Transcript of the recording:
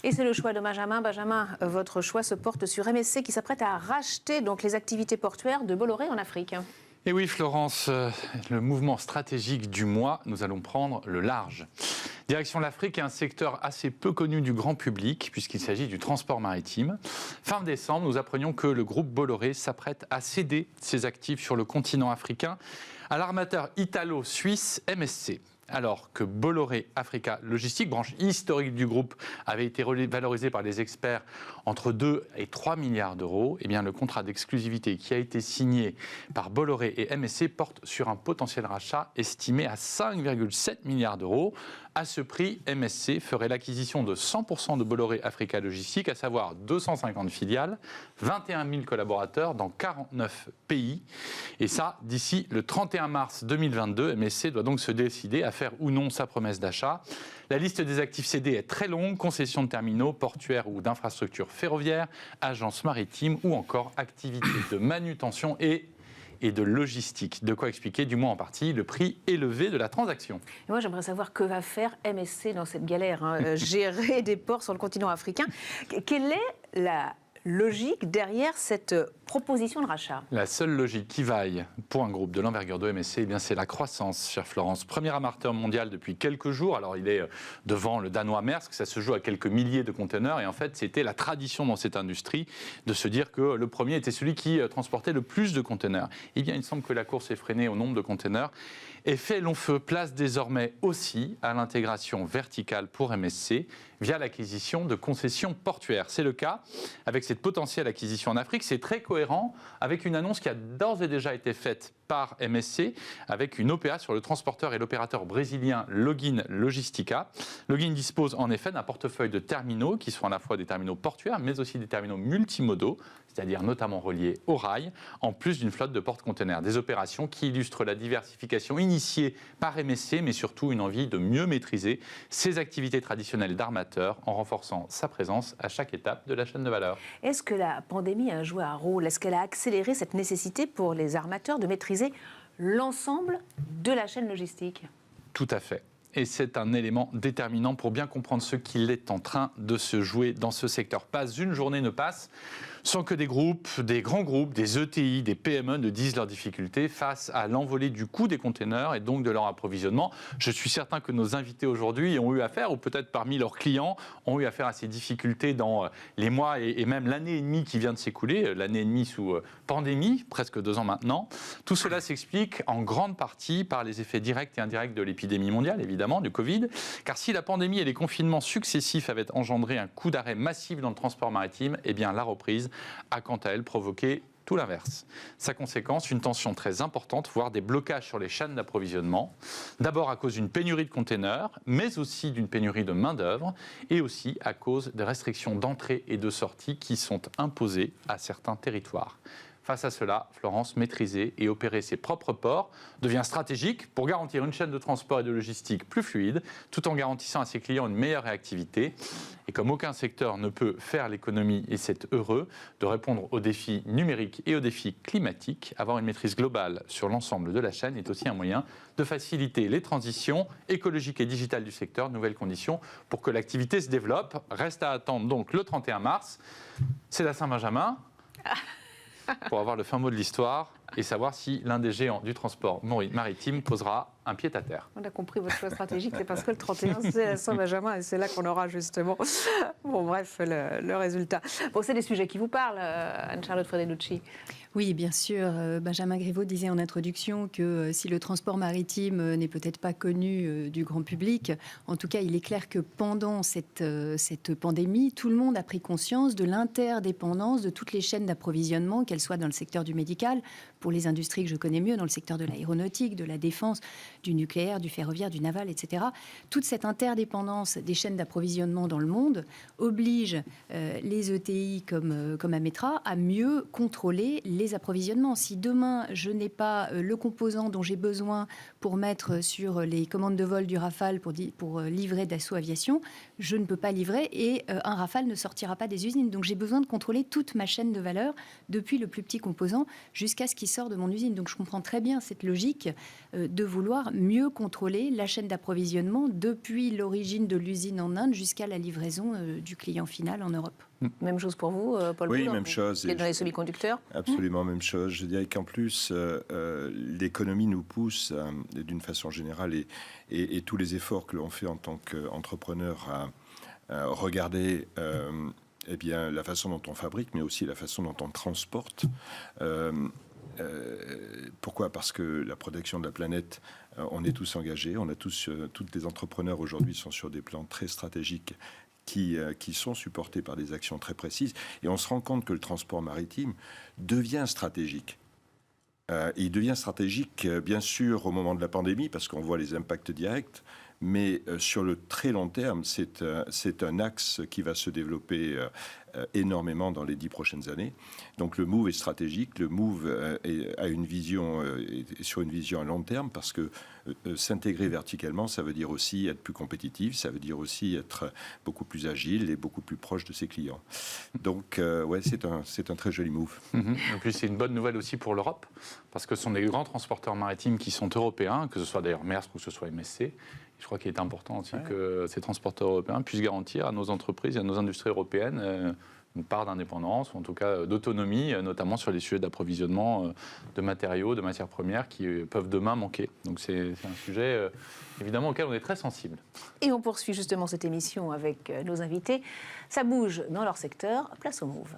Et c'est le choix de Benjamin. Benjamin, votre choix se porte sur MSC qui s'apprête à racheter donc les activités portuaires de Bolloré en Afrique. Et oui, Florence, le mouvement stratégique du mois, nous allons prendre le large. Direction l'Afrique est un secteur assez peu connu du grand public, puisqu'il s'agit du transport maritime. Fin décembre, nous apprenions que le groupe Bolloré s'apprête à céder ses actifs sur le continent africain à l'armateur italo-suisse MSC. Alors que Bolloré Africa Logistique, branche historique du groupe, avait été valorisé par les experts entre 2 et 3 milliards d'euros, eh bien le contrat d'exclusivité qui a été signé par Bolloré et MSC porte sur un potentiel rachat estimé à 5,7 milliards d'euros. À ce prix, MSC ferait l'acquisition de 100% de Bolloré Africa Logistique, à savoir 250 filiales, 21 000 collaborateurs dans 49 pays. Et ça, d'ici le 31 mars 2022, MSC doit donc se décider à faire ou non sa promesse d'achat. La liste des actifs cédés est très longue, concessions de terminaux, portuaires ou d'infrastructures ferroviaires, agences maritimes ou encore activités de manutention et de logistique. De quoi expliquer, du moins en partie, le prix élevé de la transaction. Et moi, j'aimerais savoir que va faire MSC dans cette galère, gérer des ports sur le continent africain. Quelle est la logique derrière cette proposition de rachat? La seule logique qui vaille pour un groupe de l'envergure de MSC, eh bien, c'est la croissance, chère Florence. Premier armateur mondial depuis quelques jours. Alors, il est devant le danois Maersk. Ça se joue à quelques milliers de conteneurs. Et en fait, c'était la tradition dans cette industrie de se dire que le premier était celui qui transportait le plus de conteneurs. Eh bien, il semble que la course est freinée au nombre de conteneurs. Et fait long feu place désormais aussi à l'intégration verticale pour MSC via l'acquisition de concessions portuaires. C'est le cas avec cette potentielle acquisition en Afrique. C'est très cohérent avec une annonce qui a d'ores et déjà été faite par MSC avec une OPA sur le transporteur et l'opérateur brésilien Login Logistica. Login dispose en effet d'un portefeuille de terminaux qui sont à la fois des terminaux portuaires mais aussi des terminaux multimodaux, c'est-à-dire notamment reliés au rail, en plus d'une flotte de porte-conteneurs. Des opérations qui illustrent la diversification initiée par MSC, mais surtout une envie de mieux maîtriser ses activités traditionnelles d'armateur en renforçant sa présence à chaque étape de la chaîne de valeur. Est-ce que la pandémie a joué un rôle? Est-ce qu'elle a accéléré cette nécessité pour les armateurs de maîtriser l'ensemble de la chaîne logistique? Tout à fait. Et c'est un élément déterminant pour bien comprendre ce qu'il est en train de se jouer dans ce secteur. Pas une journée ne passe sans que des groupes, des grands groupes, des ETI, des PME ne disent leurs difficultés face à l'envolée du coût des containers et donc de leur approvisionnement. Je suis certain que nos invités aujourd'hui ont eu affaire, ou peut-être parmi leurs clients, ont eu affaire à ces difficultés dans les mois et même l'année et demie qui vient de s'écouler, l'année et demie sous pandémie, presque 2 ans maintenant. Tout cela s'explique en grande partie par les effets directs et indirects de l'épidémie mondiale, évidemment, du Covid. Car si la pandémie et les confinements successifs avaient engendré un coup d'arrêt massif dans le transport maritime, eh bien la reprise a quant à elle provoqué tout l'inverse. Sa conséquence, une tension très importante, voire des blocages sur les chaînes d'approvisionnement. D'abord à cause d'une pénurie de containers, mais aussi d'une pénurie de main-d'œuvre, et aussi à cause des restrictions d'entrée et de sortie qui sont imposées à certains territoires. Face à cela, Florence, maîtriser et opérer ses propres ports devient stratégique pour garantir une chaîne de transport et de logistique plus fluide, tout en garantissant à ses clients une meilleure réactivité. Et comme aucun secteur ne peut faire l'économie, et c'est heureux, de répondre aux défis numériques et aux défis climatiques, avoir une maîtrise globale sur l'ensemble de la chaîne est aussi un moyen de faciliter les transitions écologiques et digitales du secteur, nouvelles conditions pour que l'activité se développe. Reste à attendre donc le 31 mars. C'est la Saint-Benjamin. Pour avoir le fin mot de l'histoire et savoir si l'un des géants du transport maritime posera un pied à terre. On a compris votre choix stratégique, c'est parce que le 31, c'est la Saint-Benjamin et c'est là qu'on aura justement, bon bref, le résultat. Bon, c'est des sujets qui vous parlent, Anne-Charlotte Fredelucci. Oui, bien sûr. Benjamin Griveaux disait en introduction que si le transport maritime n'est peut-être pas connu du grand public, en tout cas, il est clair que pendant cette pandémie, tout le monde a pris conscience de l'interdépendance de toutes les chaînes d'approvisionnement, qu'elles soient dans le secteur du médical, pour les industries que je connais mieux, dans le secteur de l'aéronautique, de la défense, du nucléaire, du ferroviaire, du naval, etc. Toute cette interdépendance des chaînes d'approvisionnement dans le monde oblige les ETI comme Ametra à mieux contrôler les approvisionnements. Si demain, je n'ai pas le composant dont j'ai besoin pour mettre sur les commandes de vol du Rafale pour livrer Dassault Aviation, je ne peux pas livrer et un Rafale ne sortira pas des usines. Donc j'ai besoin de contrôler toute ma chaîne de valeur, depuis le plus petit composant jusqu'à ce qui sort de mon usine. Donc je comprends très bien cette logique de vouloir mieux contrôler la chaîne d'approvisionnement depuis l'origine de l'usine en Inde jusqu'à la livraison du client final en Europe. Même chose pour vous, Paul Oui, Boulle, même chose. qui est dans les semi-conducteurs. Absolument même chose. Je dirais qu'en plus, l'économie nous pousse, d'une façon générale, et tous les efforts que l'on fait en tant qu'entrepreneur à regarder eh bien, la façon dont on fabrique, mais aussi la façon dont on transporte. Pourquoi ? Parce que la protection de la planète, on est tous engagés. On a tous les entrepreneurs aujourd'hui sont sur des plans très stratégiques qui sont supportés par des actions très précises. Et on se rend compte que le transport maritime devient stratégique. Il devient stratégique, bien sûr, au moment de la pandémie, parce qu'on voit les impacts directs, mais sur le très long terme, c'est un axe qui va se développer énormément dans les 10 prochaines années. Donc le move est stratégique, le move est sur une vision à long terme, parce que s'intégrer verticalement, ça veut dire aussi être plus compétitif, ça veut dire aussi être beaucoup plus agile et beaucoup plus proche de ses clients. Donc ouais, c'est un très joli move. Et puis c'est une bonne nouvelle aussi pour l'Europe, parce que ce sont des grands transporteurs maritimes qui sont européens, que ce soit d'ailleurs Maersk ou que ce soit MSC. Je crois qu'il est important aussi que ces transporteurs européens puissent garantir à nos entreprises et à nos industries européennes une part d'indépendance, ou en tout cas d'autonomie, notamment sur les sujets d'approvisionnement de matériaux, de matières premières qui peuvent demain manquer. Donc c'est un sujet évidemment auquel on est très sensible. Et on poursuit justement cette émission avec nos invités. Ça bouge dans leur secteur. Place au Move.